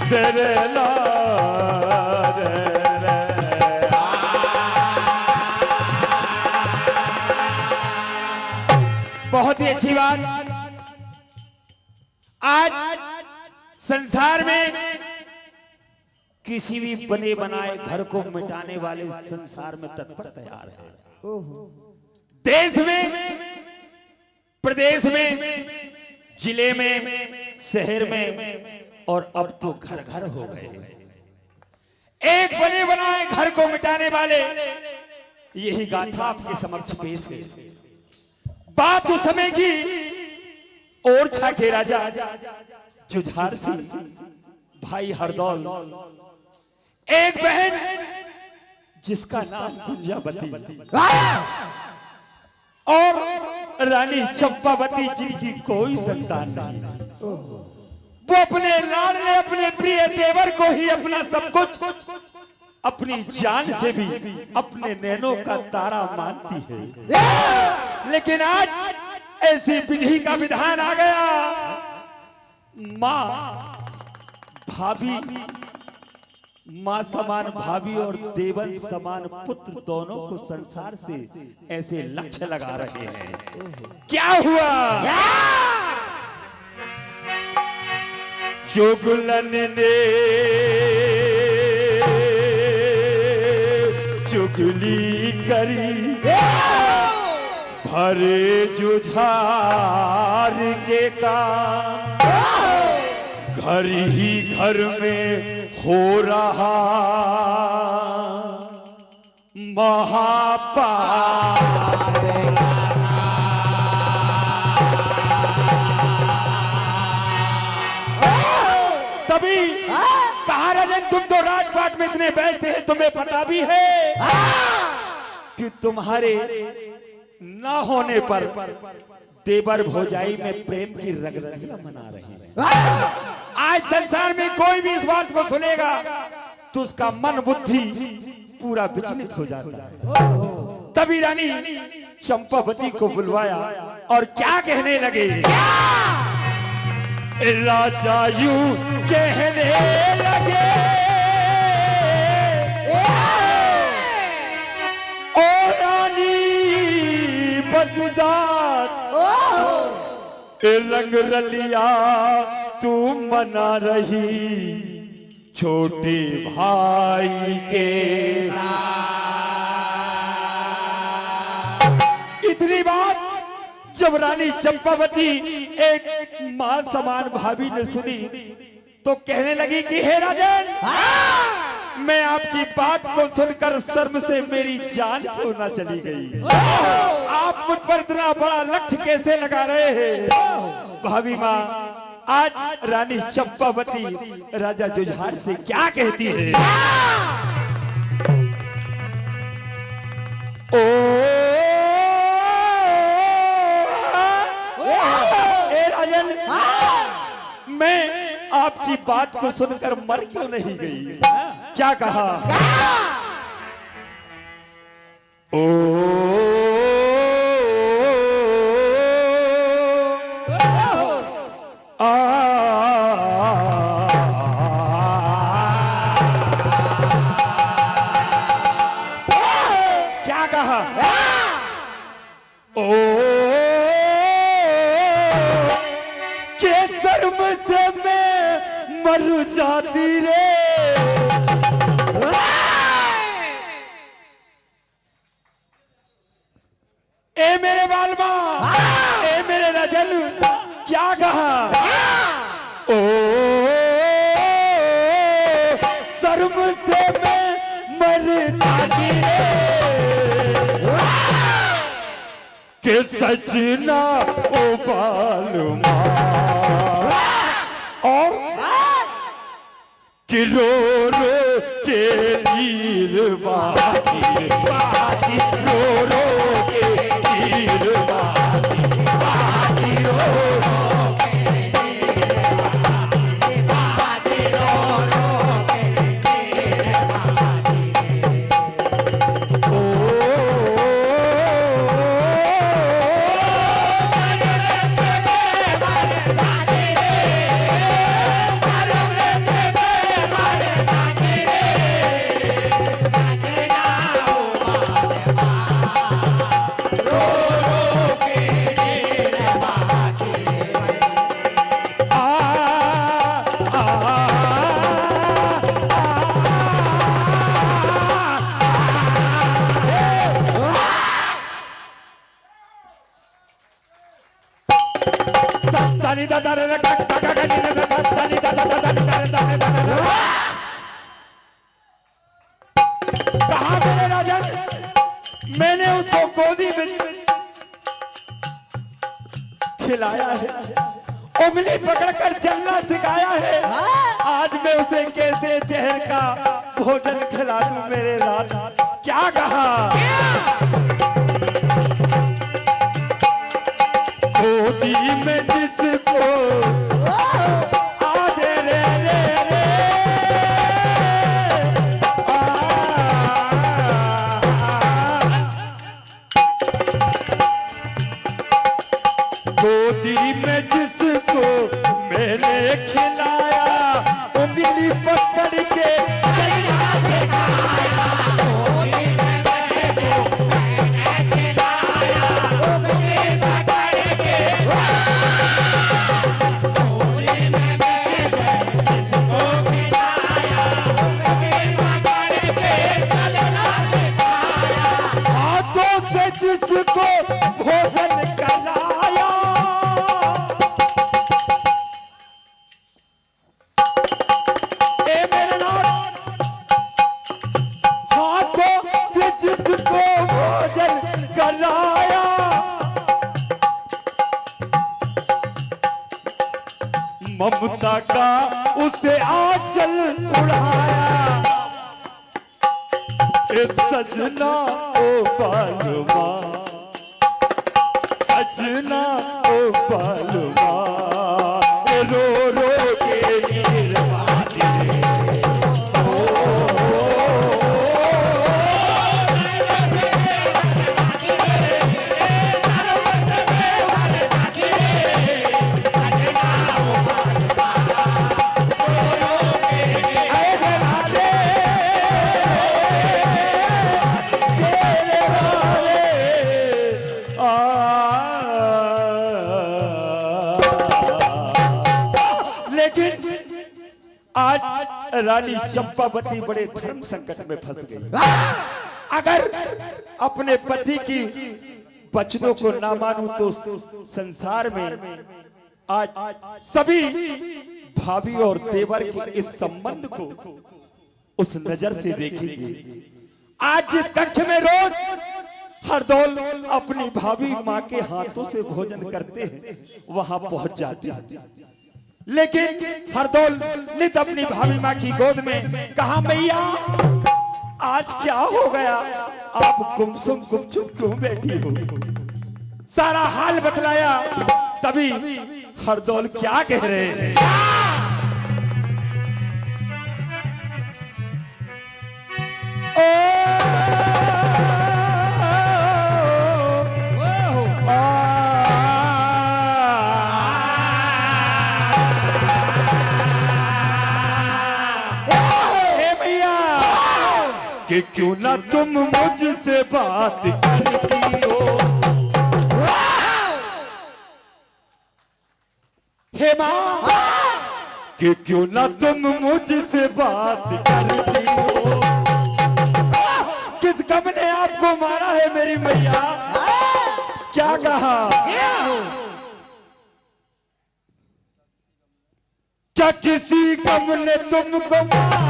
तेरे ला बहुत ही अच्छी बात। आज संसार में किसी भी बने बनाए घर को मिटाने वाले संसार में तत्पर तैयार है। देश में, प्रदेश में, जिले में, शहर में, और अब तो घर घर हो गए। एक बने बनाए घर को मिटाने वाले, यही गाथा आपके समक्ष पेश है। बात उस समय की ओरछा के राजा जुझार सिंह भाई हरदौल, एक बहन जिसका नाम कुंजावती और रानी चंपावती, जिनकी कोई संतान नहीं। वो अपने लाडले अपने प्रिय देवर को ही अपना सब कुछ, अपनी जान से भी अपने नैनों का तारा मानती है। लेकिन आज ऐसी विधि का विधान आ गया। माँ भाभी, माँ समान भाभी और देवर समान पुत्र दोनों को संसार से ऐसे लक्ष्य लगा रहे हैं। क्या हुआ? जुगलन ने चुगली करी, भरे जुझार के काम घर ही घर में हो रहा महापाप। तभी कहा राजन, तुम तो राजपाट में इतने बैठे हैं, तुम्हें पता भी है कि तुम्हारे ना होने पर देवर भौजाई में प्रेम की रगरगियां मना रहे हैं। आज संसार में कोई भी इस बात को सुनेगा तो उसका मन बुद्धि पूरा विचलित हो जाता है। तभी रानी चंपावती को बुलवाया और क्या कहने लगे? राजा यूं कहने लगे, ओ रानी बजुदार, रंग रलिया तू मना रही छोटे भाई के। इतनी बात जब रानी चंपावती एक मां समान भाभी ने सुनी तो कहने लगी कि हे राजन, मैं आपकी बात को सुनकर शर्म से मेरी जान क्यों ना चली गई। आप मुझ पर इतना बड़ा लक्ष्य कैसे लगा रहे हैं? भाभी माँ, आज रानी चंपावती राजा जुझार से क्या कहती है? ए राजन, मैं आपकी बात को सुनकर मर क्यों नहीं गई? क्या कहा? क्या कहा? के शर्म से मैं मर जाती रे। ए मेरे बालमा, ए मेरे राजन, क्या कहा? ओ शर्म से मैं मर जाती रे, के सजना ओ बालमा, और कि रो रो के नीर बाती, रो रो के नीर बाती, रो रो के नीर बाती, रो रो के नीर बाती। कहा मेरे राजन, मैंने उसको गोदी में खिलाया है, उंगली पकड़कर चलना सिखाया है। आज मैं उसे कैसे जहर का भोजन खिला दूं मेरे राजा? क्या कहा? गोदी में जिसको आज रे रे रे गोदी में जिसको मैंने खिलाया, उंगली पकड़ के हाथों से जिसको भोजन कराया, हाथों से जिसको भोजन कराया, ममता का उसे आंचल उड़ाया। ए सजना ओ बालवा, सजना ओ बालवा, रो रो के गिरवाते आज रानी चंपावती बड़े धर्म संकट में फंस गई। अगर अपने पति की वचनों को ना मानूं तो संसार में आज सभी भाभी और देवर के इस संबंध को उस नजर से देखेंगे। आज जिस कक्ष में रोज हरदौल अपनी भाभी माँ के हाथों से भोजन करते हैं, वहां पहुंच जाते हैं, लेकिन हरदौल नित अपनी भाभी माँ की गोद में कहा, मैया आज क्या हो गया, आप गुमसुम गुपचुप क्यों बैठी हो? सारा हाल बतलाया। तभी हरदौल क्या कह रहे हैं? कि क्यों ना तुम मुझसे बात करती हो? हे माँ, कि क्यों ना तुम मुझसे बात करती हो? किस गम ने आपको मारा है मेरी मैया? क्या कहा? क्या किसी गम ने तुमको मारा?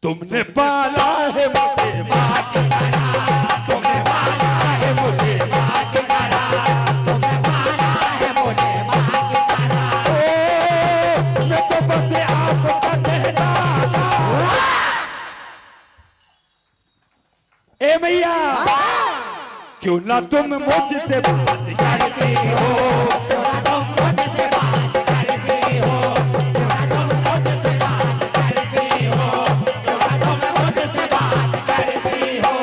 तुमने पाला है मुझे बात करा, तुमने पाला है मुझे बात करा, तुमने पाला है मुझे बात करा। ओ मैं तो बस आपका कहना था। ए मैया, क्यों ना तुम मुझसे बात करती हो? क्यों ना तुम मुझसे बात करती हो? क्यों ना तुम मुझसे बात करती हो?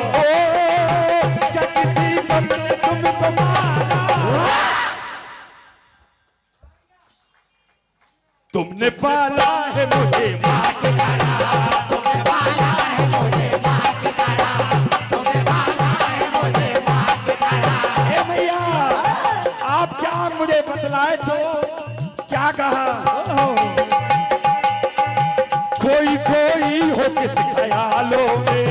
तुमने पाला है मुझे बात करा, तुमने पाला है मुझे बात करा, तुमने पाला है मुझे बात करा। हे भैया, आप क्या मुझे बतलाए तो क्या कहा? कोई कोई हो किस ख्यालों में,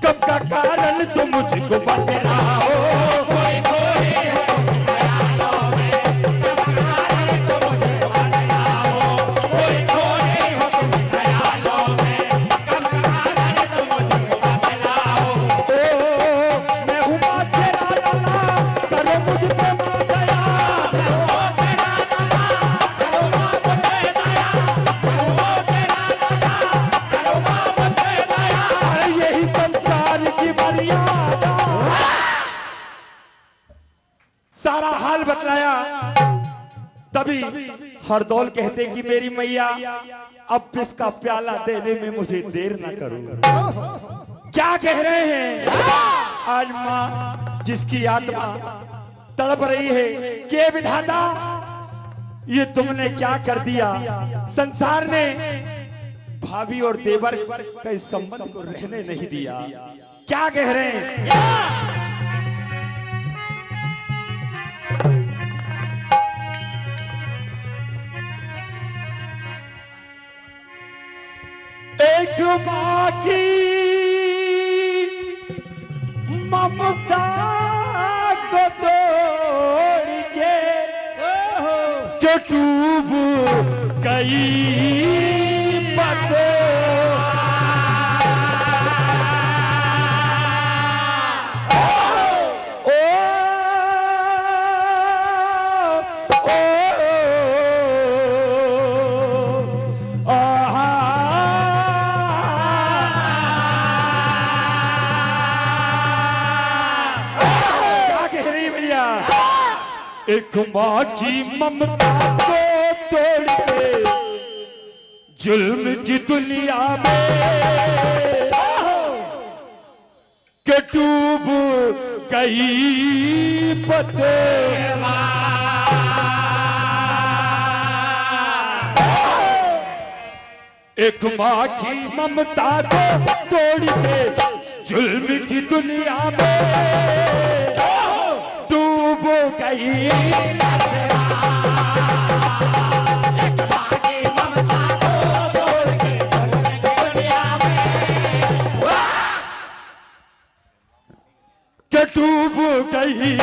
कब का कारण तुम मुझको बतलाओ। कोई कोई हाल बतलाया, तभी हरदौल कहते कि मेरी मैया अब इसका प्याला देने में मुझे देर ना करो। क्या कह रहे हैं? आज मां जिसकी आत्मा तड़प रही है कि विधाता ये तुमने क्या कर दिया, संसार ने भाभी और देवर का इस संबंध को रहने नहीं दिया। क्या कह रहे हैं? एक मां की ममता को तोड़ के जो डूब गई बातें, एक मां की ममता को तोड़ के जुल्म की दुनिया में के डूब गई पते। एक मां की ममता को तोड़ के जुल्म की दुनिया में डूब गई। के डूब गई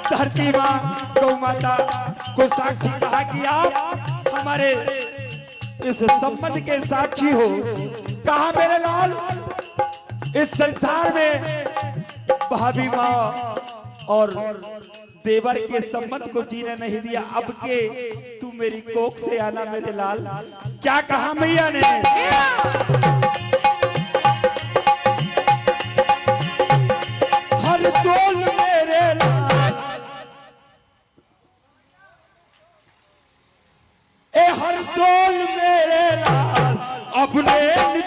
धरती मां गौ माता को साक्षी कहा कि आप हमारे इस संबंध के साक्षी हो। कहा मेरे लाल इस संसार में भाभी मां और देवर के संबंध को जीने नहीं दिया, अब के तू मेरी कोख से आना मेरे लाल। क्या कहा मैया ने? हर तोल मेरे लाल, हर तोल मेरे लाल अपने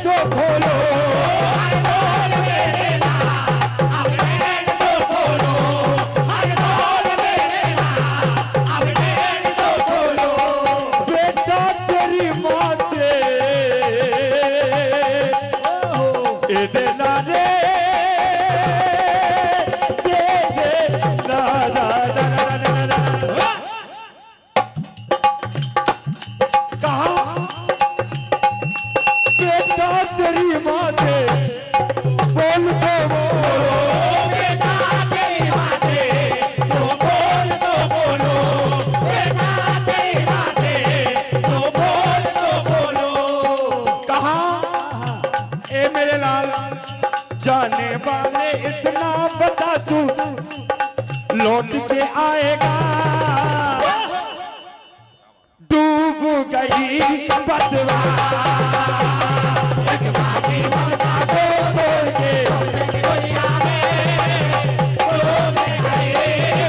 तो खोलो, हर तोल मेरे लाल अपने तो खोलो, हर तोल मेरे लाल अपने तो खोलो। बेटा तेरी मां से ए देना रे जाने वाले इतना बता तू लौट के आएगा। डूब गई बदवा एक बाकी ममता को तोड़ के दुनिया में डूब गई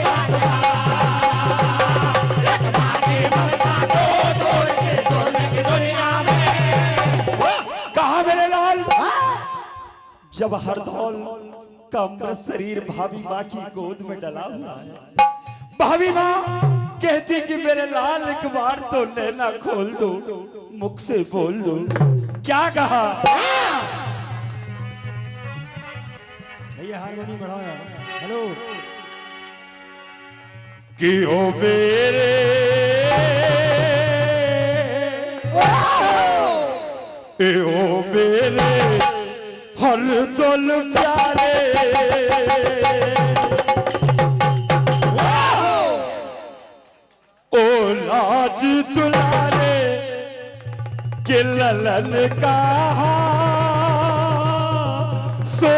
बदवा, एक बाकी ममता को तोड़ के दुनिया में। कहा मेरे लाल जब हरदौल का अमृत शरीर भाभी मां की गोद में डला हुआ है, भाभी मां कहती कि मेरे लाल एक बार तो नैना खोल दो, मुख से बोल दो। क्या कहा? भैया हारमोनी बढ़ाया। हेलो कि ओ मेरे ओ मेरे हर दौल प्यारे, ओ लाज दुलारे कि ललन कहा सो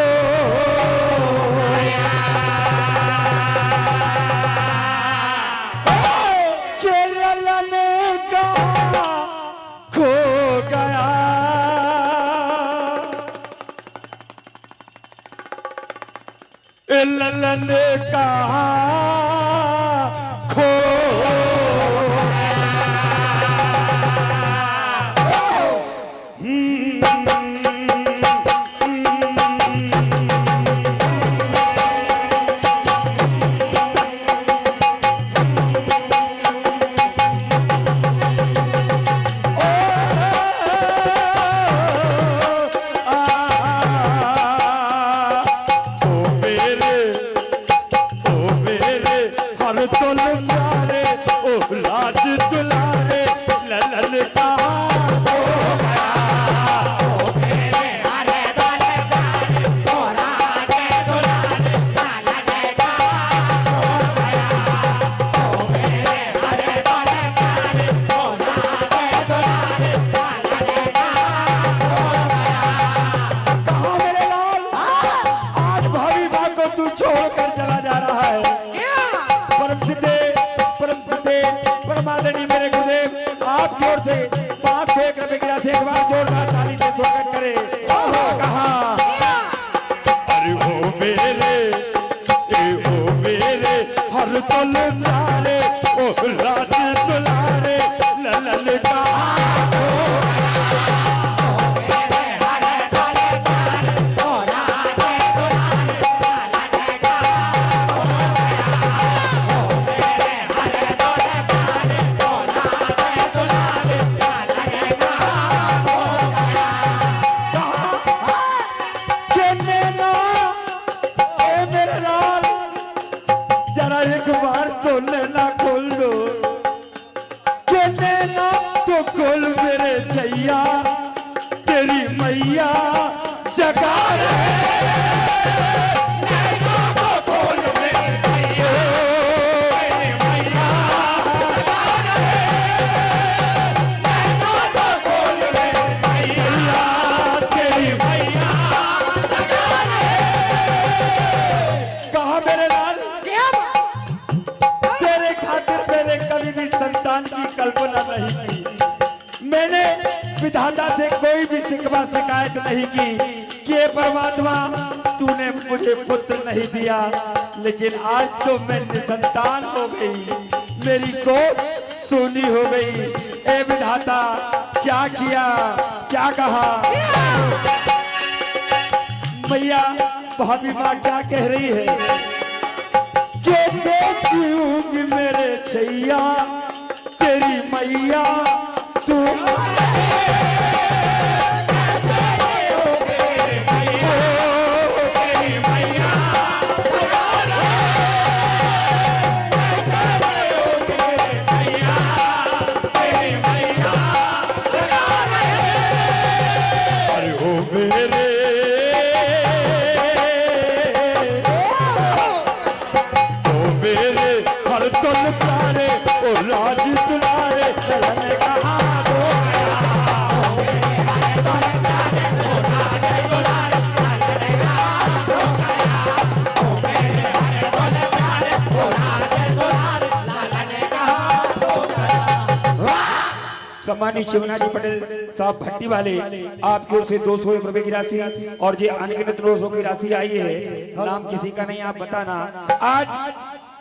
कि ललन कहा खो गया ललन कहा खो विधाता से कोई भी शिकवा शिकायत नहीं की कि परमात्मा तूने मुझे पुत्र नहीं दिया, लेकिन आज तो मैं निसंतान हो गई, मेरी गोद सूनी हो गई। ए विधाता क्या किया, क्या कहा? मैया भाभी माँ क्या कह रही है कि देखूंगी मेरे छैया तेरी मैया तू सम्मानित शिवनाजी पटेल साहब भट्टी वाले आपकी ओर से 201 रुपए की राशि और ये अनगिनत नोटों की राशि आई है। नाम किसी का नहीं, आप बताना। आज